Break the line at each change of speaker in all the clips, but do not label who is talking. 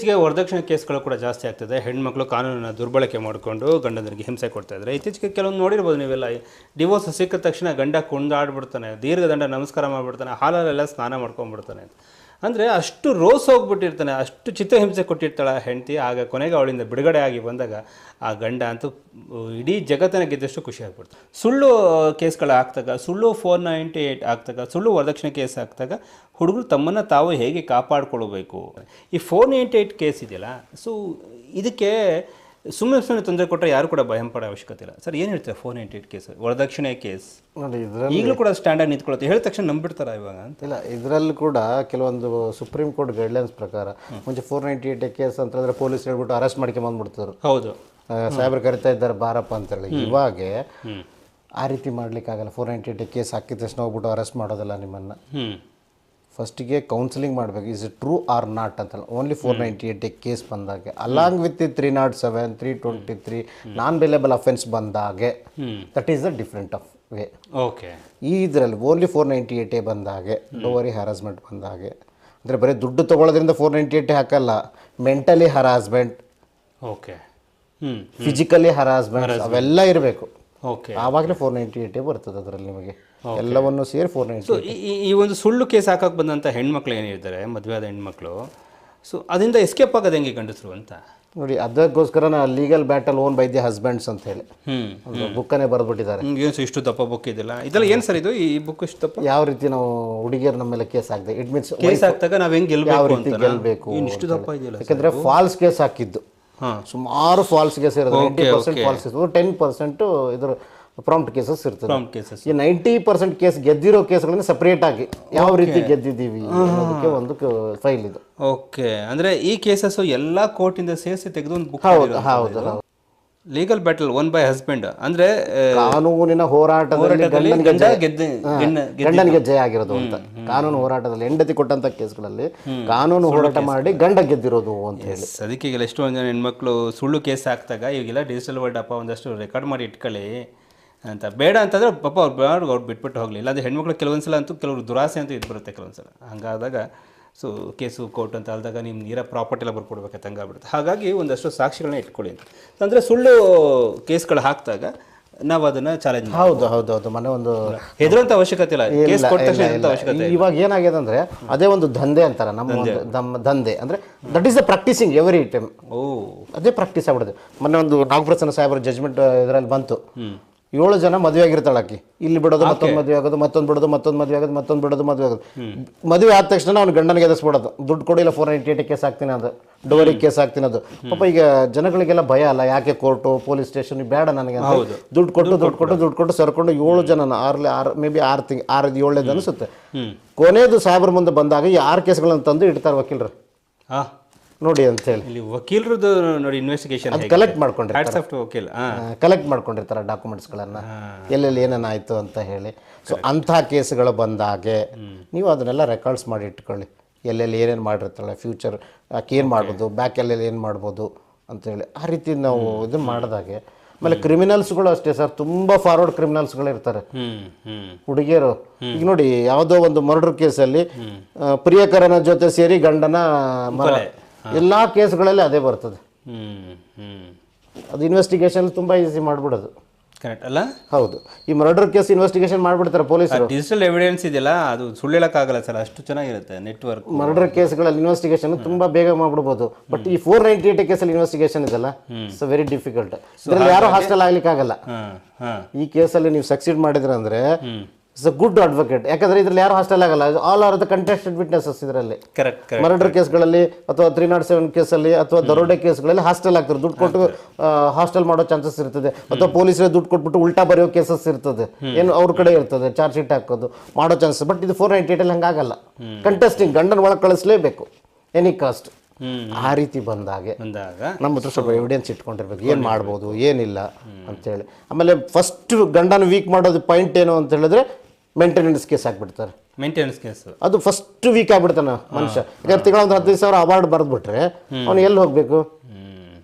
ಇತ್ತೀಚೆಗೆ ವರದಕ್ಷಿಣೆ ಕೇಸ್ಗಳು ಕೂಡ ಜಾಸ್ತಿ ಆಗ್ತದೆ. ಹೆಣ್ಮಕ್ಳು ಕಾನೂನನ್ನು ದುರ್ಬಳಕೆ ಮಾಡಿಕೊಂಡು ಗಂಡಂದರಿಗೆ ಹಿಂಸೆ ಕೊಡ್ತಾ ಇದ್ದಾರೆ. ಇತ್ತೀಚೆಗೆ ಕೆಲವೊಂದು ನೋಡಿರ್ಬೋದು ನೀವೆಲ್ಲ, ಡಿವೋರ್ಸ್ ಸಿಕ್ಕಿದ ತಕ್ಷಣ ಗಂಡ ಕುಣಿದಾಡ್ಬಿಡ್ತಾನೆ, ದೀರ್ಘದಂಡ ನಮಸ್ಕಾರ ಮಾಡಿಬಿಡ್ತಾನೆ, ಹಾಲಲ್ಲೆಲ್ಲ ಸ್ನಾನ ಮಾಡ್ಕೊಂಡ್ಬಿಡ್ತಾನೆ. ಅಂದರೆ ಅಷ್ಟು ರೋಸ್ ಹೋಗ್ಬಿಟ್ಟಿರ್ತಾನೆ, ಅಷ್ಟು ಚಿತ್ರಹಿಂಸೆ ಕೊಟ್ಟಿರ್ತಾಳೆ ಹೆಂಡತಿ. ಆಗ ಕೊನೆಗೆ ಅವಳಿಂದ ಬಿಡುಗಡೆ ಆಗಿ ಬಂದಾಗ ಆ ಗಂಡ ಅಂತೂ ಇಡೀ ಜಗತ್ತನ್ನು ಗೆದ್ದಷ್ಟು ಖುಷಿ ಆಗ್ಬಿಡ್ತು. ಸುಳ್ಳು ಕೇಸ್ಗಳು ಆಗ್ತಾಗ, ಸುಳ್ಳು 498 ಆಗ್ತಾಗ, ಸುಳ್ಳು ವರದಕ್ಷಿಣೆ ಕೇಸ್ ಆಗ್ತಾಗ ಹುಡುಗರು ತಮ್ಮನ್ನು ತಾವು ಹೇಗೆ ಕಾಪಾಡಿಕೊಳ್ಬೇಕು. ಈ 498 ಕೇಸ್ ಇದೆಯಲ್ಲ, ಸೊ ಇದಕ್ಕೆ ಸುಮ್ಮನೆ ತೊಂದರೆ ಕೊಟ್ಟರೆ ಯಾರು ಕೂಡ ಭಯ ಪಡೋ ಅವಶ್ಯಕತೆ ಇಲ್ಲ. ಸರ್ ಏನು ಹೇಳ್ತಾರೆ 498 ಕೇಸ್ ವರದಕ್ಷಿಣೆ ಕೇಸ್
ನೋಡಿ,
ಈಗಲೂ ಕೂಡ ಸ್ಟ್ಯಾಂಡರ್ಡ್ ನಿಂತ್ಕೊಳ್ಳುತ್ತೆ, ಹೇಳಿದ ತಕ್ಷಣ ನಂಬಿಡ್ತಾರ ಇವಾಗ ಅಂತ
ಇಲ್ಲ. ಇದರಲ್ಲಿ ಕೂಡ ಕೆಲವೊಂದು ಸುಪ್ರೀಂ ಕೋರ್ಟ್ ಗೈಡ್ಲೈನ್ಸ್ ಪ್ರಕಾರ ಮುಂಚೆ 498 ಕೇಸ್ ಅಂತಂದ್ರೆ ಪೊಲೀಸ್ ಹೇಳ್ಬಿಟ್ಟು ಅರೆಸ್ಟ್ ಮಾಡ್ಕೊಂಬಂದ್ಬಿಡ್ತಾರೆ.
ಹೌದು,
ಸಾಹೇಬ್ರು ಕರಿತಾ ಇದ್ದಾರೆ ಬಾರಪ್ಪ ಅಂತೇಳಿ. ಇವಾಗ ಆ ರೀತಿ ಮಾಡ್ಲಿಕ್ಕಾಗಲ್ಲ. 498 ಕೇಸ್ ಹಾಕಿದ ತಕ್ಷಣ ಹೋಗ್ಬಿಟ್ಟು ಅರೆಸ್ಟ್ ಮಾಡೋದಿಲ್ಲ ನಿಮ್ಮನ್ನು. ಫಸ್ಟಿಗೆ ಕೌನ್ಸಿಲಿಂಗ್ ಮಾಡಬೇಕು, is it true or not ಅಂತಲ್ಲ. ಓನ್ಲಿ 498 ಕೇಸ್ ಬಂದಾಗೆ, along with 307, 323 non bailable offence ಬಂದಾಗೆ, that is the different of way.
Okay,
ಈ ಇದರಲ್ಲಿ ಓನ್ಲಿ 498 ಬಂದಾಗೆ, ಡೋವರಿ ಹರಾಸ್ಮೆಂಟ್ ಬಂದಾಗೆ, ಅಂದರೆ ಬರೀ ದುಡ್ಡು ತೊಗೊಳೋದ್ರಿಂದ 498 ಹಾಕಲ್ಲ. Mentally harassment,
okay,
physically harassment ಅವೆಲ್ಲ ಇರಬೇಕು.
ಓಕೆ,
ಆವಾಗಲೇ 498 ಬರ್ತದೆ ಅದರಲ್ಲಿ ನಿಮಗೆ. ಎಲ್ಲವನ್ನು ಸೇರಿ 498.
ಈ ಒಂದು ಸುಳ್ಳು ಕೇಸ್ ಹಾಕಕ್ಕೆ ಬಂದಂಥ ಹೆಣ್ಮಕ್ಳು ಏನಿರ್ತಾರೆ, ಮದುವೆ ಆದ ಹೆಣ್ಮಕ್ಳು, ಸೊ ಅದರಿಂದ ಎಸ್ಕೇಪ್ ಆಗೋದು ಹೆಂಗೆ ಗಂಡಸರು ಅಂತ
ನೋಡಿ. ಅದಕ್ಕೋಸ್ಕರ legal battle own by the husbands ಅಂತ ಹೇಳಿ ಬುಕ್ಕನ್ನೇ ಬರೆದ್ಬಿಟ್ಟಿದ್ದಾರೆ.
ಏನು ಇಷ್ಟು ದಪ್ಪ ಬುಕ್ ಇದೆಯಲ್ಲ, ಇದೆಲ್ಲ ಏನು ಸರ್ ಇದು, ಈ ಬುಕ್ ಇಷ್ಟು ದಪ್ಪ?
ಯಾವ ರೀತಿ ನಾವು ಹುಡುಗಿಯರ ನಮ್ಮ ಮೇಲೆ ಕೇಸ್ ಹಾಕಿದೆ, ಇಟ್ ಮೀನ್ಸ್
ಕೇಸ್ ಹಾಕ್ದಾಗ ನಾವು ಹೆಂಗೆ
ಯಾವ ರೀತಿ ಗೆಲ್ಲಬೇಕು.
ಇಷ್ಟು ದಪ್ಪ ಇದೆಯಲ್ಲ,
ಯಾಕಂದ್ರೆ ಫಾಲ್ಸ್ ಕೇಸ್ ಹಾಕಿದ್ದು ಸುಮಾರು ಫಾಲ್ಸ್ ಕೇಸ್ ಇರೋದು. 90% ಫಾಲ್ಸ್ ಇರ್ತದೆ, 10% ಇದ್ರ ಪ್ರಾಂಪ್ಟ್ ಕೇಸಸ್ ಇರ್ತದೆ. ಈ 90% ಕೇಸ್ ಗೆದ್ದಿರೋ ಕೇಸ್ಗಳನ್ನ ಸಪ್ರೇಟ್ ಆಗಿ ಯಾವ ರೀತಿ ಗೆದ್ದಿದ್ದೀವಿ ಅನ್ನೋದಕ್ಕೆ ಒಂದು ಫೈಲ್ ಇದು.
ಓಕೆ, ಅಂದ್ರೆ ಈ ಕೇಸಸ್ ಎಲ್ಲ ಕೋರ್ಟಿಂದ ಸೇರಿಸಿ ತೆಗೆದು ಒಂದು ಬುಕ್.
ಹೌದು ಹೌದು ಹೌದು.
Legal battle one by husband ಅಂದ್ರೆ
ಕಾನೂನಿನ ಹೋರಾಟದಲ್ಲಿ ಗಂಡನಿಗೆ ಜಯ ಆಗಿರೋದು ಅಂತ. ಕಾನೂನು ಹೋರಾಟದಲ್ಲಿ ಹೆಂಡತಿ ಕೊಟ್ಟಂತ ಕೇಸ್ಗಳಲ್ಲಿ ಕಾನೂನು ಹೋರಾಟ ಮಾಡಿ ಗಂಡ ಗೆದ್ದಿರೋದು ಅಂತ ಹೇಳಿ.
ಅದಕ್ಕೆ ಈಗ ಎಷ್ಟೊಂದು ಜನ ಹೆಣ್ಮಕ್ಳು ಸುಳ್ಳು ಕೇಸ್ ಹಾಕ್ದಾಗ ಈಗೆಲ್ಲ ಡಿಜಿಟಲ್ ವರ್ಲ್ಡ್ ಅಪ್ಪ ಒಂದಷ್ಟು ರೆಕಾರ್ಡ್ ಮಾಡಿ ಇಟ್ಕೊಳ್ಳಿ ಅಂತ, ಬೇಡ ಅಂತಂದ್ರೆ ಪಾಪ ಅವ್ರು ಬಿಟ್ಬಿಟ್ಟು ಹೋಗಲಿ. ಇಲ್ಲಾಂದರೆ ಹೆಣ್ಮಕ್ಳು ಕೆಲವೊಂದ್ಸಲ ಅಂತೂ ಕೆಲವರು ದುರಾಸೆ ಅಂತ ಇದು ಬರುತ್ತೆ ಕೆಲವೊಂದ್ಸಲ. ಹಂಗಾದಾಗ ಸೊ ಕೇಸು ಕೋರ್ಟ್ ಅಂತ ಅಲ್ದಾಗ ನಿಮ್ಮ ನೀರ ಪ್ರಾಪರ್ಟಿ ಎಲ್ಲ ಬರ್ಕೊಡ್ಬೇಕಂತ ಹಂಗಾಗ್ಬಿಡುತ್ತೆ. ಹಾಗಾಗಿ ಒಂದಷ್ಟು ಸಾಕ್ಷಿಗಳನ್ನ ಇಟ್ಕೊಳ್ಳಿ ಅಂತ. ಅಂದರೆ ಸುಳ್ಳು ಕೇಸ್ಗಳು ಹಾಕ್ದಾಗ ನಾವು ಅದನ್ನು ಚಾಲೆಂಜ್.
ಹೌದು ಹೌದು ಹೌದು. ಮನೆ ಒಂದು
ಹೆದರಂತ ಅವಶ್ಯಕತೆ ಇಲ್ಲ, ಕೇಸ್ ಕೊಟ್ಟ ತಕ್ಷಣ ಅವಶ್ಯಕತೆ.
ಇವಾಗ ಏನಾಗಿದೆ ಅಂದ್ರೆ ಅದೇ ಒಂದು ದಂಧೆ ಅಂತಾರೆ ನಮ್ಮ ದಂಧೆ ಅಂದ್ರೆ that is the practising every time. ಅದೇ ಪ್ರಾಕ್ಟೀಸ್ ಆಗ್ಬಿಡುತ್ತೆ. ಮೊನ್ನೆ ಒಂದು ನಾಗಪ್ರಸನ್ನ ಸಾಹೇಬ್ರ ಜಜ್ಮೆಂಟ್ ಇದರಲ್ಲಿ ಬಂತು. 7 ಜನ ಮದುವೆ ಆಗಿರ್ತಾಳೆ ಆಕಿ. ಇಲ್ಲಿ ಬಿಡೋದು, ಮತ್ತೊಂದು ಮದುವೆ ಆಗೋದು, ಮತ್ತೊಂದು ಬಿಡೋದು, ಮತ್ತೊಂದು ಮದುವೆ ಆಗೋದು, ಮತ್ತೊಂದು ಬಿಡೋದು, ಮದುವೆ ಆಗೋದು. ಮದುವೆ ಆದ ತಕ್ಷಣ ಅವ್ನು ಗಂಡನಿಗೆ ಎದಸ್ಬಿಡೋದು, ದುಡ್ಡು ಕೊಡಿಲ್ಲ 498 ಕೇಸ್ ಹಾಕ್ತೀನಿ, ಅದು ಡೋವರಿ ಕೇಸ್ ಹಾಕ್ತೀನಿ. ಅದು ಪಾಪ ಈಗ ಜನಗಳಿಗೆಲ್ಲ ಭಯ ಅಲ್ಲ, ಯಾಕೆ ಕೋರ್ಟು ಪೊಲೀಸ್ ಸ್ಟೇಷನ್ ಬೇಡ ನನಗೆ ಅಂತ ದುಡ್ಡು ಕೊಟ್ಟು ಸರ್ಕೊಂಡು 7 ಜನ ಮೇ ಬಿ 6 ಅನಿಸುತ್ತೆ. ಕೊನೆಯದು ಸಾಹೇಬ್ರ ಮುಂದೆ ಬಂದಾಗ ಈ 6 ಕೇಸ್ಗಳನ್ನು ತಂದು ಇಡ್ತಾರೆ ವಕೀಲರು ನೋಡಿ ಅಂತ ಹೇಳಿ.
ಇಲ್ಲಿ ವಕೀಲರದ್ದು ನೋಡಿ ಇನ್ವೆಸ್ಟಿಗೇಷನ್
ಕಲೆಕ್ಟ್ ಮಾಡ್ಕೊಂಡಿರ್ತಾರೆ,
ವಕೀಲ
ಕಲೆಕ್ಟ್ ಮಾಡ್ಕೊಂಡಿರ್ತಾರೆ ಡಾಕ್ಯುಮೆಂಟ್ಸ್ಗಳನ್ನು, ಎಲ್ಲೆಲ್ಲಿ ಏನೇನಾಯಿತು ಅಂತ ಹೇಳಿ. ಸೊ ಅಂಥ ಕೇಸ್ಗಳು ಬಂದಾಗೆ ನೀವು ಅದನ್ನೆಲ್ಲ ರೆಕಾರ್ಡ್ಸ್ ಮಾಡಿ ಇಟ್ಕೊಳ್ಳಿ. ಎಲ್ಲೆಲ್ಲಿ ಏನೇನು ಮಾಡಿರ್ತಾಳೆ, ಫ್ಯೂಚರ್ ಆಕೆ ಏನು ಮಾಡ್ಬೋದು, ಬ್ಯಾಕ್ ಎಲ್ಲೆಲ್ಲಿ ಏನು ಮಾಡ್ಬೋದು ಅಂತೇಳಿ. ಆ ರೀತಿ ನಾವು ಇದನ್ನು ಮಾಡಿದಾಗೆ. ಆಮೇಲೆ ಕ್ರಿಮಿನಲ್ಸ್ಗಳು ಅಷ್ಟೇ ಸರ್, ತುಂಬ ಫಾರ್ವರ್ಡ್ ಕ್ರಿಮಿನಲ್ಸ್ಗಳು ಇರ್ತಾರೆ ಹುಡುಗಿಯರು. ಈಗ ನೋಡಿ, ಯಾವುದೋ ಒಂದು ಮರ್ಡರ್ ಕೇಸಲ್ಲಿ ಪ್ರಿಯಕರನ ಜೊತೆ ಸೇರಿ ಗಂಡನ ಎಲ್ಲ ಕೇಸ್ಗಳಲ್ಲಿ ಅದೇ ಬರ್ತದೆ. ಅದು ಇನ್ವೆಸ್ಟಿಗೇಷನ್ ತುಂಬ ಈಸಿ ಮಾಡಿಬಿಡೋದು.
ಕರೆಕ್ಟ್ ಅಲ್ಲ?
ಹೌದು. ಈ ಮರ್ಡರ್ ಕೇಸ್ ಇನ್ವೆಸ್ಟಿಗೇಷನ್ ಮಾಡಿಬಿಡ್ತಾರೆ ಪೊಲೀಸರು.
ಡಿಜಿಟಲ್ ಎವಿಡೆನ್ಸ್ ಇದೆಯಲ್ಲ, ಅದು ಸುಳ್ಳು ಹೇಳೋಕ್ಕಾಗಲ್ಲ ಸರ್, ಅಷ್ಟು ಚೆನ್ನಾಗಿರುತ್ತೆ ನೆಟ್ವರ್ಕ್.
ಮರ್ಡರ್ ಕೇಸ್ಗಳಲ್ಲಿ ಇನ್ವೆಸ್ಟಿಗೇಷನ್ ತುಂಬ ಬೇಗ ಮಾಡ್ಬಿಡ್ಬೋದು. ಬಟ್ ಈ 498 ಕೇಸಲ್ಲಿ ಇನ್ವೆಸ್ಟಿಗೇಷನ್ ಇದೆಲ್ಲ, ಇಟ್ಸ್ ವೆರಿ ಡಿಫಿಕಲ್ಟ್. ಇದರಲ್ಲಿ ಯಾರು ಹಾಸ್ಟೆಲ್ ಆಗ್ಲಿಕ್ಕಾಗಲ್ಲ. ಈ ಕೇಸಲ್ಲಿ ನೀವು ಸಕ್ಸೀಡ್ ಮಾಡಿದ್ರೆ ಅಂದ್ರೆ ಇಟ್ಸ್ ಅ ಗುಡ್ ಅಡ್ವೊಕೇಟ್. ಯಾಕಂದ್ರೆ ಇದ್ರಲ್ಲಿ ಯಾರು ಹಾಸ್ಟೆಲ್ ಆಗಲ್ಲ, all are the contested witnesses. ಇದರಲ್ಲಿ ಮರ್ಡರ್ ಕೇಸ್ಗಳಲ್ಲಿ ಅಥವಾ 307 ಕೇಸಲ್ಲಿ ಅಥವಾ ದರೋಡೆ ಕೇಸ್ಗಳಲ್ಲಿ ಹಾಸ್ಟೆಲ್ ಆಗ್ತಾರೆ. ದುಡ್ಡು ಕೊಟ್ಟು ಹಾಸ್ಟೆಲ್ ಮಾಡೋ ಚಾನ್ಸಸ್ ಇರ್ತದೆ. ಅಥವಾ ಪೊಲೀಸರೇ ದುಡ್ಡು ಕೊಟ್ಬಿಟ್ಟು ಉಲ್ಟಾ ಬರೆಯೋ ಕೇಸಸ್ ಇರ್ತದೆ, ಏನು ಅವ್ರ ಕಡೆ ಇರ್ತದೆ, ಚಾರ್ಜ್ ಶೀಟ್ ಹಾಕೋದು ಮಾಡೋ ಚಾನ್ಸಸ್. ಬಟ್ ಇದು 498 ಹಂಗಾಗಲ್ಲ. ಕಂಟೆಸ್ಟಿಂಗ್ ಗಂಡನ ಒಳಗೆ ಕಳಿಸ್ಲೇಬೇಕು ಎನಿ ಕಾಸ್ಟ್. ಆ ರೀತಿ ಬಂದಾಗ ನಮ್ಮ ಹತ್ರ ಸ್ವಲ್ಪ ಎವಿಡೆನ್ಸ್ ಇಟ್ಕೊಂಡಿರ್ಬೇಕು, ಏನು ಮಾಡ್ಬೋದು ಏನಿಲ್ಲ ಅಂತೇಳಿ. ಆಮೇಲೆ ಫಸ್ಟ್ ಗಂಡನ ವೀಕ್ ಮಾಡೋದು ಪಾಯಿಂಟ್ ಏನು ಅಂತ ಹೇಳಿದ್ರೆ ಮೇಂಟೆನೆನ್ಸ್ ಕೇಸ್ ಹಾಕ್ಬಿಡ್ತಾರೆ.
ಮೇಂಟೆನೆನ್ಸ್ ಕೇಸ್ ಅದು
ಫಸ್ಟ್ ವೀಕ್ ಆಗ್ಬಿಡ್ತಾನೆ ಮನುಷ್ಯ. ಯಾಕಂದ್ರೆ ತಿಂಗಳ ಒಂದು 15,000 ಅವಾರ್ಡ್ ಬರೆದ್ಬಿಟ್ರೆ ಅವ್ನು ಎಲ್ಲಿ ಹೋಗ್ಬೇಕು?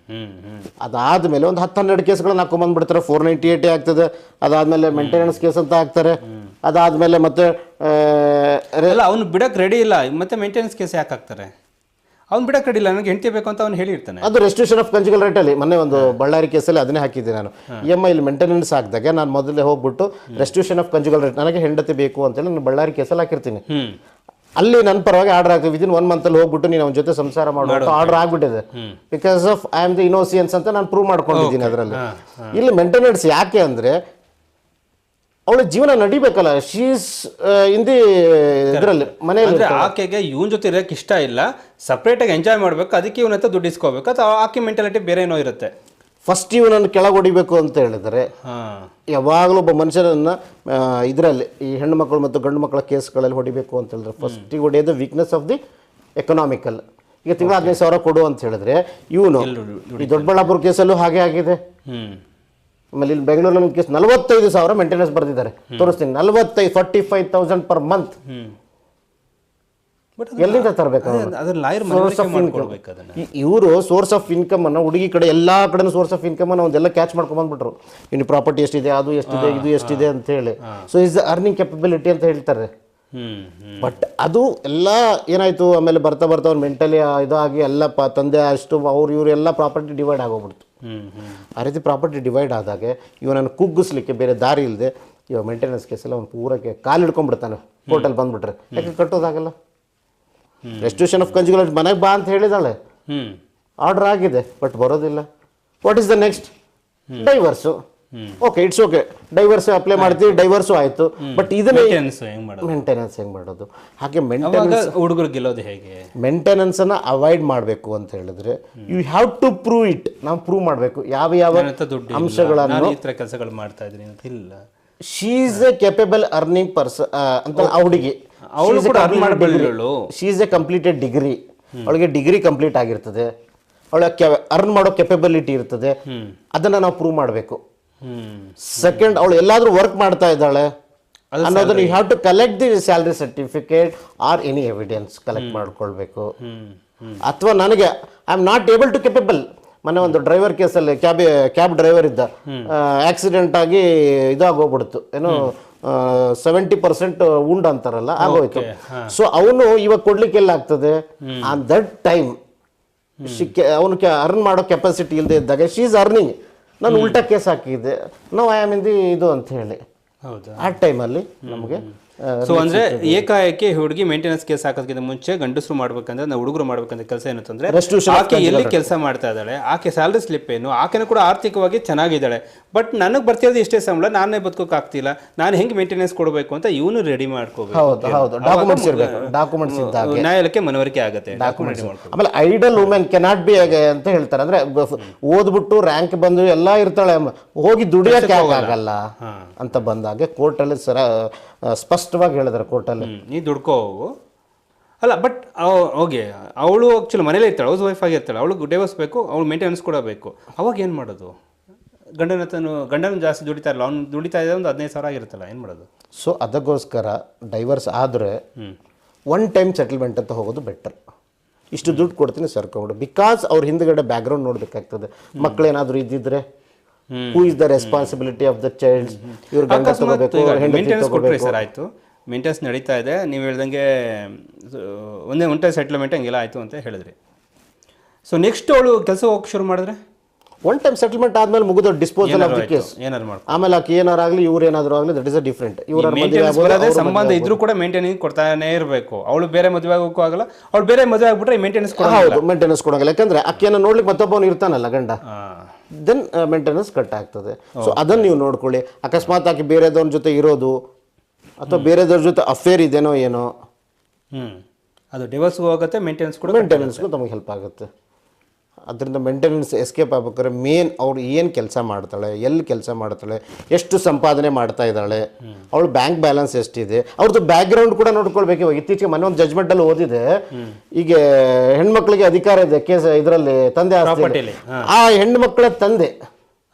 ಅದಾದ್ಮೇಲೆ ಒಂದು 10-12 ಕೇಸ್ಗಳನ್ನ ಹಾಕೊಂಡ್ಬಂದ್ಬಿಡ್ತಾರೆ. 498 ಆಗ್ತದೆ. ಅದಾದ್ಮೇಲೆ ಮೇಂಟೆನೆನ್ಸ್ ಕೇಸ್ ಅಂತ ಹಾಕ್ತಾರೆ. ಅದಾದ್ಮೇಲೆ ಮತ್ತೆ
ಅವನು ಬಿಡಕ್ ರೆಡಿ ಇಲ್ಲ, ಮತ್ತೆ ಮೇಂಟೆನೆನ್ಸ್ ಕೇಸ್ ಯಾಕೆ ಹಾಕ್ತಾರೆ? ಅವ್ನು ಬಿಡಕ್ಕಡಿಲ್ಲ, ನನಗೆ ಹೆಂಡತಿ ಬೇಕು ಅಂತ ಅವ್ನು ಹೇಳಿರ್ತಾನೆ.
ಅದು ರೆಸ್ಟ್ರಿಕ್ಷನ್ ಆಫ್ ಕಂಜುಗಲ್ ರೈಟ್ ಅಲ್ಲಿ ಮೊನ್ನೆ ಒಂದು ಬಳ್ಳಾರಿ ಕೇಸಲ್ಲಿ ಅದನ್ನೇ ಹಾಕಿದ್ದೆ ನಾನು. EMI ಇಲ್ಲಿ ಮೇಂಟೆನೆನ್ಸ್ ಹಾಕಿದಾಗ ನಾನು ಮೊದಲೇ ಹೋಗ್ಬಿಟ್ಟು ರೆಸ್ಟ್ರಿಕ್ಷನ್ ಆಫ್ ಕಂಜುಗಲ್ ರೈಟ್, ನನಗೆ ಹೆಂಡತಿ ಬೇಕು ಅಂತೇಳಿ ನಾನು ಬಳ್ಳಾರಿ ಕೇಸಲ್ಲಿ ಹಾಕಿರ್ತೀನಿ. ಅಲ್ಲಿ ನನ್ನ ಪರವಾಗಿ ಆರ್ಡರ್ ಆಗ್ತದೆ, ವಿದಿನ್ 1 ಮಂತ್ ಅಲ್ಲಿ ಹೋಗ್ಬಿಟ್ಟು ನೀನು ಅವನ ಜೊತೆ ಸಂಸಾರ ಮಾಡುವ ಆರ್ಡರ್ ಆಗ್ಬಿಟ್ಟಿದೆ. Because of I am the innocence ಅಂತ ನಾನು ಪ್ರೂವ್ ಮಾಡ್ಕೊಂಡಿದ್ದೀನಿ ಅದರಲ್ಲಿ. ಇಲ್ಲಿ ಮೇಂಟೆನೆನ್ಸ್ ಯಾಕೆ ಅಂದ್ರೆ ಅವಳ ಜೀವನ ನಡಿಬೇಕಲ್ಲ, ಶೀಸ್ ಇನ್ ದಿ ಇದರಲ್ಲಿ ಮನೆಯಲ್ಲಿ.
ಆಕೆಗೆ ಇವನ್ ಜೊತೆ ಇರೋಕೆ ಇಷ್ಟ ಇಲ್ಲ, ಸಪ್ರೇಟ್ ಆಗಿ ಎಂಜಾಯ್ ಮಾಡ್ಬೇಕು, ಅದಕ್ಕೆ ಇವನ ಹತ್ರ ದುಡ್ಡು ಇಸ್ಕೋಬೇಕು, ಅಥವಾ ಆಕೆ ಮೆಂಟಾಲಿಟಿ ಬೇರೆ ಏನೋ ಇರುತ್ತೆ.
ಫಸ್ಟ್ ಇವನನ್ನು ಕೆಳಗೆ ಹೊಡಿಬೇಕು ಅಂತ ಹೇಳಿದರೆ ಯಾವಾಗಲೂ ಒಬ್ಬ ಮನುಷ್ಯನನ್ನು ಇದರಲ್ಲಿ ಈ ಹೆಣ್ಣು ಮಕ್ಕಳು ಮತ್ತು ಗಂಡು ಮಕ್ಕಳ ಕೇಸ್ಗಳಲ್ಲಿ ಹೊಡಿಬೇಕು ಅಂತ ಹೇಳಿದ್ರೆ ಫಸ್ಟಿಗೆ ಹೊಡೆಯೋದು ವೀಕ್ನೆಸ್ ಆಫ್ ದಿ ಎಕನಾಮಿಕಲ್. ಈಗ ತಿಂಗಳ 15,000 ಕೊಡು ಅಂತ ಹೇಳಿದ್ರೆ ಇವನು ಈ ದೊಡ್ಡಬಳ್ಳಾಪುರ ಕೇಸಲ್ಲೂ ಹಾಗೆ ಆಗಿದೆ. ಆಮೇಲೆ ಇಲ್ಲಿ ಬೆಂಗಳೂರಲ್ಲಿ ಕೇಸ್ 45,000 ಮೇಂಟೆನೆನ್ಸ್ ಬರ್ದಿದ್ದಾರೆ, ತೋರಿಸ್ತೀನಿ. 45,000 ಪರ್ ಮಂತ್ ಎಲ್ಲಿಂದ ತರಬೇಕು? ಇವರು ಸೋರ್ಸ್ ಆಫ್ ಇನ್ಕಮ್ ಅನ್ನ ಹುಡುಗಿ ಕಡೆ ಎಲ್ಲಾ ಕಡೆ ಸೋರ್ಸ್ ಆಫ್ ಇನ್ಕಮ್ ಅನ್ನ ಒಂದೆಲ್ಲ ಕ್ಯಾಚ್ ಮಾಡ್ಕೊಂಡ್ ಬಂದ್ಬಿಟ್ರು. ಇನ್ನು ಪ್ರಾಪರ್ಟಿ ಎಷ್ಟಿದೆ, ಅದು ಎಷ್ಟಿದೆ, ಇದು ಎಷ್ಟಿದೆ ಅಂತ ಹೇಳಿ. ಸೊ ಇಸ್ ಅರ್ನಿಂಗ್ ಕೆಪಬಿಲಿಟಿ ಅಂತ ಹೇಳ್ತಾರೆ. ಬಟ್ ಅದು ಎಲ್ಲ ಏನಾಯ್ತು, ಆಮೇಲೆ ಬರ್ತಾ ಬರ್ತಾ ಅವ್ನು ಮೆಂಟಲಿ ಇದಾಗಿ ಎಲ್ಲ ತಂದೆ ಅಷ್ಟು ಅವ್ರು ಇವರು ಎಲ್ಲ ಪ್ರಾಪರ್ಟಿ ಡಿವೈಡ್ ಆಗೋಗ್ಬಿಡ್ತು. ಆ ರೀತಿ ಪ್ರಾಪರ್ಟಿ ಡಿವೈಡ್ ಆದಾಗ ಇವನನ್ನು ಕುಗ್ಗಿಸ್ಲಿಕ್ಕೆ ಬೇರೆ ದಾರಿ ಇಲ್ಲದೆ ಇವಾಗ ಮೇಂಟೆನೆನ್ಸ್ ಕೇಸಲ್ಲಿ ಅವ್ನು ಪೂರಕ್ಕೆ ಕಾಲು ಹಿಡ್ಕೊಂಡ್ಬಿಡ್ತಾನೆ ಕೋರ್ಟಲ್ಲಿ ಬಂದ್ಬಿಟ್ರೆ. ಯಾಕೆ ಕಟ್ಟೋದಾಗಲ್ಲ. ರೆಸ್ಟ್ರಿಕ್ಷನ್ ಆಫ್ ಕಂಜುಗಲ್ ರೈಟ್ ಮನೆಗೆ ಬಾ ಅಂತ ಹೇಳಿದಾಳೆ, ಆರ್ಡರ್ ಆಗಿದೆ, ಬಟ್ ಬರೋದಿಲ್ಲ. What is the next? Divorce. Okay, it's okay, divorce apply ಮಾಡ್ತೀವಿ, ಡೈವರ್ಸು ಆಯ್ತು. ಬಟ್ ಇದನ್ನ ಮೇಂಟೆನೆನ್ಸ್ ಹೆಂಗ್ ಮಾಡೋದು? ಹಾಗೆ
ಹುಡುಗರು ಗೆಲ್ಲೋದು ಹೇಗೆ?
ಮೇಂಟೆನೆನ್ಸ್ ಅನ್ನ ಅವಾಯ್ಡ್ ಮಾಡಬೇಕು ಅಂತ ಹೇಳಿದ್ರೆ you have to prove it. ನಾವು ಪ್ರೂವ್ ಮಾಡಬೇಕು ಯಾವ ಯಾವ ಅಂಶಗಳನ್ನು
ಕೆಲಸಗಳು ಮಾಡ್ತಾ ಇದ್ದೀನಿ ಅಂತ ಇಲ್ಲ.
She is a capable earning person ಅಂತ ಆ ಹುಡುಗಿ. She is a completed degree. ಅವಳಿಗೆ ಡಿಗ್ರಿ ಕಂಪ್ಲೀಟ್ ಆಗಿರ್ತದೆ, ಅವಳ ಅರ್ನ್ ಮಾಡೋ ಕೆಪಬಿಲಿಟಿ ಇರ್ತದೆ. ಅದನ್ನ ನಾವು ಪ್ರೂವ್ ಮಾಡಬೇಕು. ಸೆಕೆಂಡ್, ಅವಳು ಎಲ್ಲಾದ್ರೂ ವರ್ಕ್ ಮಾಡ್ತಾ ಇದ್ದಾಳೆ ಅನ್ನೋದನ್ನ you have to collect the salary certificate or any evidence collect ಮಾಡ್ಕೊಳ್ಬೇಕು. ಅಥವಾ ನನಗೆ I am not able to capable. ಮೊನ್ನೆ ಒಂದು ಡ್ರೈವರ್ ಕೇಸಲ್ಲಿ ಕ್ಯಾಬ್ ಡ್ರೈವರ್ ಇದ್ದ, ಆಕ್ಸಿಡೆಂಟ್ ಆಗಿ ಇದಾಗೋಗ್ಬಿಡ್ತು, ಏನೋ 70% ಉಂಡ್ ಅಂತಾರಲ್ಲ, ಆಗೋಯ್ತು. ಸೊ ಅವನು ಇವಾಗ ಕೊಡ್ಲಿಕ್ಕೆ ಎಲ್ಲ ಆಗ್ತದೆ. ಆನ್ ದಟ್ ಟೈಮ್ ಅವನು ಅರ್ನ್ ಮಾಡೋ ಕೆಪಾಸಿಟಿ ಇಲ್ಲದೆ ಇದ್ದಾಗ ಶಿ ಈಸ್ ಅರ್ನಿಂಗ್. ನಾನು ಉಲ್ಟಾ ಕೇಸ್ ಹಾಕಿದ್ದೆ, no I am in the ಇದು ಅಂತ ಹೇಳಿ. ಆ ಟೈಮಲ್ಲಿ ನಮಗೆ
ಸೊ ಅಂದ್ರೆ ಏಕಾಏಕಿ ಹುಡುಗಿ ಮೇಂಟೆನೆನ್ಸ್ ಕೇಸ್ ಹಾಕೋದಕ್ಕಿಂತ ಮುಂಚೆ ಗಂಡಸರು ಮಾಡ್ಬೇಕಂದ್ರೆ ನಾವು ಹುಡುಗರು ಮಾಡ್ಬೇಕಂತ ಕೆಲಸ ಏನಂತಂದ್ರೆ ಆಕೆ ಎಲ್ಲಿ ಕೆಲಸ ಮಾಡ್ತಾ ಇದ್ದಾಳೆ, ಆಕೆ ಸ್ಯಾಲರಿ ಸ್ಲಿಪ್ ಏನು, ಆಕೆನೂ ಕೂಡ ಆರ್ಥಿಕವಾಗಿ ಚೆನ್ನಾಗಿದ್ದಾಳೆ, ಬಟ್ ನನಗೆ ಬರ್ತಿರೋದು ಇಷ್ಟೇ ಸಂಬಳ, ನಾನೇ ಬದುಕೋಕೆ ಆಗ್ತಿಲ್ಲ, ನಾನು ಹೆಂಗೆ ಮೇಂಟೆನೆನ್ಸ್ ಕೊಡಬೇಕು ಅಂತ ಇವನು ರೆಡಿ ಮಾಡ್ಕೋಬೇಕು. ನ್ಯಾಯಾಲಯಕ್ಕೆ ಮನವರಿಕೆ ಆಗುತ್ತೆ.
ಆಮೇಲೆ ಐಡಲ್ ವುಮೆನ್ ಕೆನಾಟ್ ಬಿ ಅಂತ ಹೇಳ್ತಾರೆ. ಅಂದ್ರೆ ಓದ್ಬಿಟ್ಟು ರ್ಯಾಂಕ್ ಬಂದು ಎಲ್ಲ ಇರ್ತಾಳೆ, ಹೋಗಿ ದುಡಿಯೋಕೆ ಆಗಲ್ಲ ಅಂತ ಬಂದಾಗ ಕೋರ್ಟಲ್ಲಿ ಸ್ಪಷ್ಟವಾಗಿ ಹೇಳಿದಾರೆ ಕೋರ್ಟಲ್ಲಿ,
ನೀ ದುಡ್ಕೋ ಹೋಗು ಅಲ್ಲ. ಬಟ್ ಓಕೆ, ಅವಳು ಆ್ಯಕ್ಚುಲಿ ಮನೇಲೇ ಇರ್ತಾಳೆ, ಹೌಸ್ ವೈಫ್ ಆಗಿರ್ತಾಳೆ, ಅವಳು ಡೈವರ್ಸ್ ಬೇಕು, ಅವಳು ಮೇಂಟೆನೆನ್ಸ್ ಕೊಡಬೇಕು. ಅವಾಗ ಏನು ಮಾಡೋದು? ಗಂಡನ ಜಾಸ್ತಿ ದುಡಿತಾ ಇರಲ್ಲ, ಅವ್ನು ದುಡಿತಾ ಇದ್ದ ಒಂದು 15,000 ಆಗಿರುತ್ತಲ್ಲ, ಏನು ಮಾಡೋದು?
ಸೊ ಅದಕ್ಕೋಸ್ಕರ ಡೈವರ್ಸ್ ಆದರೆ 1 ಟೈಮ್ ಸೆಟಲ್ಮೆಂಟ್ ಅಂತ ಹೋಗೋದು ಬೆಟರ್. ಇಷ್ಟು ದುಡ್ಡು ಕೊಡ್ತೀನಿ ಸರ್ಕೊಂಡು, ಬಿಕಾಸ್ ಅವ್ರ ಹಿಂದ್ಗಡೆ ಬ್ಯಾಕ್ಗ್ರೌಂಡ್ ನೋಡ್ಬೇಕಾಗ್ತದೆ. ಮಕ್ಕಳೇನಾದರೂ ಇದ್ದಿದ್ರೆ who is the responsibility of the child? ಇವ್ರು ಗಂಡ ತಗೋಬೇಕು, ಹೆಂಡತಿ ತಗೋಬೇಕು.
ಸರ್ ಆಯಿತು, ಮೇಂಟೆನೆನ್ಸ್ ನಡೀತಾ ಇದೆ, ನೀವು ಹೇಳ್ದಂಗೆ ಒಂದೇ ಒನ್ ಟೈಮ್ ಸೆಟಲ್ಮೆಂಟ್ ಹಂಗೆಲ್ಲ ಆಯಿತು ಅಂತ ಹೇಳಿದ್ರಿ. ಸೊ ನೆಕ್ಸ್ಟ್ ಅವಳು ಕೆಲಸ ಹೋಗಕ್ಕೆ ಶುರು ಮಾಡಿದ್ರೆ
1 ಟೈಮ್ ಸೆಟಲ್ಮೆಂಟ್ ಆದ್ಮೇಲೆ ಮುಗಿದು ಡಿಸ್ಪೋಸಲ್ ಆಫ್ ದಿ ಕೇಸ್. ಆಮೇಲೆ ಆಕೆ ಏನಾರಾಗಲಿ ಇವ್ರು ಏನಾದರೂ ಆಗಲಿ, ದಟ್ ಇಸ್ ಅ ಡಿಫ್ರೆಂಟ್.
ಇವರ ಸಂಬಂಧ ಇದ್ರೂ ಕೂಡ ಮೇಂಟೆನೆನ್ಸ್ ಕೊಡ್ತಾನೆ ಇರಬೇಕು. ಅವಳು ಬೇರೆ ಮದುವೆ ಆಗೋಕ್ಕೂ ಆಗಲ್ಲ, ಅವಳು ಬೇರೆ ಮದುವೆ ಆಗ್ಬಿಟ್ರೆ ಮೇಂಟೆನೆನ್ಸ್
ಹೌದು, ಮೇಂಟೆನೆನ್ಸ್ ಕೊಡೋಲ್ಲ. ಯಾಕಂದ್ರೆ ಆಕೆಯನ್ನು ನೋಡ್ಲಿಕ್ಕೆ ಮತ್ತೊಬ್ಬನು ಇರ್ತಾನಲ್ಲ ಗಂಡ, ದೆನ್ ಮೇಂಟೆನೆನ್ಸ್ ಕಟ್ ಆಗ್ತದೆ. ಸೊ ಅದನ್ನು ನೀವು ನೋಡ್ಕೊಳ್ಳಿ. ಅಕಸ್ಮಾತ್ ಆಕೆ ಬೇರೆದವ್ರ ಜೊತೆ ಇರೋದು ಅಥವಾ ಬೇರೆದವ್ರ ಜೊತೆ ಅಫೇರ್ ಇದೇನೋ ಏನೋ,
ಅದು ಡಿವೋರ್ಸ್ಗೂ ಹೋಗುತ್ತೆ,
ಮೇಂಟೆನೆನ್ಸ್ಗೂ ತಮಗೆ ಹೆಲ್ಪ್ ಆಗುತ್ತೆ. ಅದರಿಂದ ಮೇಂಟೆನೆನ್ಸ್ ಎಸ್ಕೇಪ್ ಆಗ್ಬೇಕಾದ್ರೆ ಮೇನ್ ಅವ್ರು ಏನು ಕೆಲಸ ಮಾಡ್ತಾಳೆ, ಎಲ್ಲಿ ಕೆಲಸ ಮಾಡ್ತಾಳೆ, ಎಷ್ಟು ಸಂಪಾದನೆ ಮಾಡ್ತಾ ಇದ್ದಾಳೆ, ಅವಳು ಬ್ಯಾಂಕ್ ಬ್ಯಾಲೆನ್ಸ್ ಎಷ್ಟಿದೆ, ಅವ್ರದ್ದು ಬ್ಯಾಕ್ಗ್ರೌಂಡ್ ಕೂಡ ನೋಡ್ಕೊಳ್ಬೇಕು. ಇವಾಗ ಇತ್ತೀಚೆಗೆ ಮೊನ್ನೆ ಒಂದು ಜಜ್ಮೆಂಟಲ್ಲಿ ಓದಿದೆ, ಈಗ ಹೆಣ್ಮಕ್ಳಿಗೆ ಅಧಿಕಾರ ಇದೆ ಕೇಸ್ ಇದರಲ್ಲಿ ತಂದೆ ಆಸ್ತಿ. ಆ ಹೆಣ್ಣು ಮಕ್ಕಳ ತಂದೆ,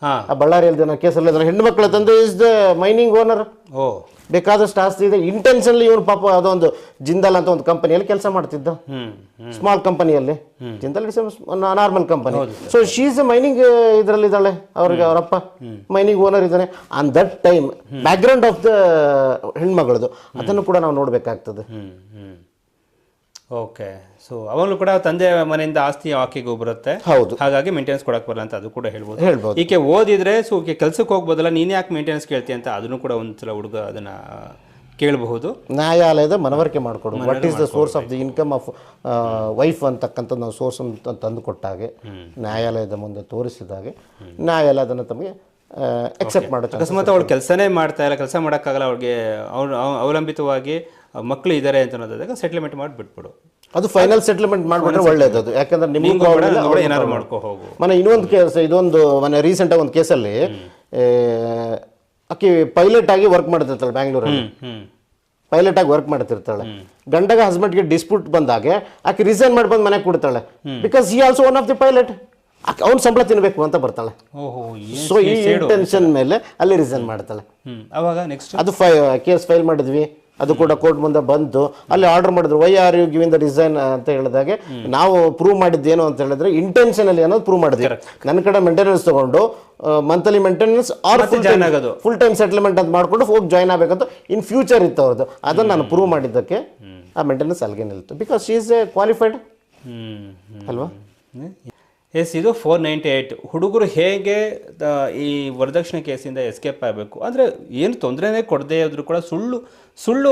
ಆ ಬಳ್ಳಾರಿಯಲ್ಲಿ ಕೇಸಲ್ಲಿ ಹೆಣ್ಣು ಮಕ್ಕಳ ತಂದೆ ಇಸ್ ದ ಮೈನಿಂಗ್ ಓನರ್. ಬೇಕಾದಷ್ಟು ಆಸ್ತಿ ಇದೆ. ಇಂಟೆನ್ಷನ್ಲಿ ಇವನು ಪಾಪ ಅದೊಂದು ಜಿಂದಾಲ್ ಅಂತ ಒಂದು ಕಂಪನಿಯಲ್ಲಿ ಕೆಲಸ ಮಾಡ್ತಿದ್ದ, ಸ್ಮಾಲ್ ಕಂಪನಿಯಲ್ಲಿ. Jindal is normal company. So she is mining ಇದರಲ್ಲಿ ಇದ್ದಾಳೆ, ಅವ್ರಿಗೆ ಅವರಪ್ಪ ಮೈನಿಂಗ್ ಓನರ್ ಇದ್ದಾನೆ. On that time background of the ಹೆಣ್ಮಗಳದು ಅದನ್ನು ಕೂಡ ನಾವು ನೋಡ್ಬೇಕಾಗ್ತದೆ.
ಓಕೆ. ಸೊ ಅವಾಗಲೂ ಕೂಡ ತಂದೆ ಮನೆಯಿಂದ ಆಸ್ತಿ ಆಕೆಗೂ ಬರುತ್ತೆ,
ಹೌದು,
ಹಾಗಾಗಿ ಮೇಂಟೆನೆನ್ಸ್ ಕೊಡಕ್ಕೆ ಬರಲ್ಲ ಅಂತ ಅದು ಕೂಡ ಹೇಳ್ಬೋದು.
ಹೇಳ್ಬೋದು.
ಈಕೆ ಓದಿದ್ರೆ ಸೊ ಈಕೆ ಕೆಲ್ಸಕ್ಕೆ ಹೋಗ್ಬೋದಲ್ಲ, ನೀನು ಯಾಕೆ ಮೇಂಟೆನೆನ್ಸ್ ಕೇಳ್ತೀಯ ಅಂತ ಅದನ್ನು ಕೂಡ ಒಂದ್ಸಲ ಹುಡುಗ ಅದನ್ನ ಕೇಳಬಹುದು.
ನ್ಯಾಯಾಲಯದ ಮನವರಿಕೆ ಮಾಡಿಕೊಡು. What is the source of the income of wife ಅಂತಕ್ಕಂಥ ನಾವು ಸೋರ್ಸ್ ಅಂತ ತಂದು ಕೊಟ್ಟಾಗೆ, ನ್ಯಾಯಾಲಯದ ಮುಂದೆ ತೋರಿಸಿದಾಗೆ ನ್ಯಾಯಾಲಯ ಅದನ್ನು ತಮಗೆ ಎಕ್ಸೆಪ್ಟ್ ಮಾಡುತ್ತೆ.
ಅಕಸ್ಮಾತ್ ಅವಳು ಕೆಲಸನೇ ಮಾಡ್ತಾ ಇಲ್ಲ, ಕೆಲಸ ಮಾಡೋಕ್ಕಾಗಲ್ಲ, ಅವ್ಳಿಗೆ ಅವಲಂಬಿತವಾಗಿ ಮಕ್ಕಳು ಇದ್ದಾರೆ ಅಂತ ಅನ್ನೋದಾಗ ಸೆಟ್ಲ್ಮೆಂಟ್ ಮಾಡಿ ಬಿಟ್ಬಿಡು.
ಅದು ಫೈನಲ್ ಸೆಟ್ಲ್ಮೆಂಟ್ ಮಾಡಿಬಿಟ್ರೆ ಒಳ್ಳೇದು. ಅದು ಯಾಕಂದ್ರೆ ನಿಮಗೂ
ಏನಾದ್ರು ಮಾಡ್ಕೋ ಹೋಗು.
ಇನ್ನೊಂದು ಕೇಸ್, ಇದೊಂದು ರೀಸೆಂಟಾಗಿ ಒಂದು ಕೇಸಲ್ಲಿ ಆಕೆ ಪೈಲಟ್ ಆಗಿ ವರ್ಕ್ ಮಾಡ್ತಿರ್ತಾಳೆ ಬ್ಯಾಂಗ್ಳೂರಲ್ಲಿ. ಪೈಲಟ್ ಆಗಿ ವರ್ಕ್ ಮಾಡ್ತಿರ್ತಾಳೆ. ಗಂಡಗ ಹಸ್ಬೆಂಡ್ಗೆ ಡಿಸ್ಪ್ಯೂಟ್ ಬಂದಾಗೆ ಆಕೆ ರಿಸೈನ್ ಮಾಡಿ ಬಂದು ಮನೆಗೆ ಕೊಡ್ತಾಳೆ. Because he also one of the pilot. ಅವ್ನು ಸಂಬಳ ತಿನ್ಬೇಕು ಅಂತ ಬರ್ತಾಳೆ. ಸೊ ಈ ಇಂಟೆನ್ಷನ್ ಮೇಲೆ ಅಲ್ಲಿ ರಿಸೈನ್ ಮಾಡ್ತಾಳೆ.
ಅವಾಗ ನೆಕ್ಸ್ಟ್
ಅದು ಕೇಸ್ ಫೈಲ್ ಮಾಡಿದ್ವಿ. ಅದು ಕೂಡ ಕೋರ್ಟ್ ಮುಂದೆ ಬಂತು. ಅಲ್ಲಿ ಆರ್ಡರ್ ಮಾಡಿದ್ರು, why are you giving the resign ಅಂತ ಹೇಳಿದಾಗೆ ನಾವು ಪ್ರೂವ್ ಮಾಡಿದ್ದೇನು ಅಂತ ಹೇಳಿದ್ರೆ ಇಂಟೆನ್ಷನಲಿ ಅನ್ನೋದು ಪ್ರೂವ್ ಮಾಡಿದ್ವಿ. ನನ್ನ ಕಡೆ ಮೇಂಟೆನೆನ್ಸ್ ತಗೊಂಡು monthly maintenance or full time settlement ಅಂತ ಮಾಡ್ಕೊಂಡು ಹೋಗಿ ಜಾಯ್ನ್ ಆಗಬೇಕಂತ ಇನ್ ಫ್ಯೂಚರ್ ಇತ್ತು ಅವ್ರದ್ದು. ಅದನ್ನು ನಾನು ಪ್ರೂವ್ ಮಾಡಿದ್ದಕ್ಕೆ ಆ ಮೇಂಟೆನೆನ್ಸ್ ಅಲ್ಲಿಗೆ ನಿಲ್ತು. Because she is a qualified ಅಲ್ವಾ.
ಎಸ್, ಇದು 498. ಹುಡುಗರು ಹೇಗೆ ಈ ವರದಕ್ಷಿಣೆ ಕೇಸಿಂದ ಎಸ್ಕೇಪ್ ಆಗಬೇಕು ಅಂದರೆ ಏನು ತೊಂದರೆನೇ ಕೊಡದೇ ಇದ್ರೂ ಕೂಡ ಸುಳ್ಳು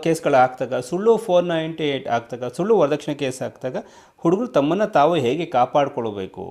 ಕೇಸ್ಗಳು ಆಗ್ತಾಗ, ಸುಳ್ಳು 498 ಆಗ್ತಾಗ, ಸುಳ್ಳು ವರದಕ್ಷಿಣೆ ಕೇಸ್ ಆಗ್ತಾಗ ಹುಡುಗರು ತಮ್ಮನ್ನು ತಾವು ಹೇಗೆ ಕಾಪಾಡಿಕೊಳ್ಬೇಕು.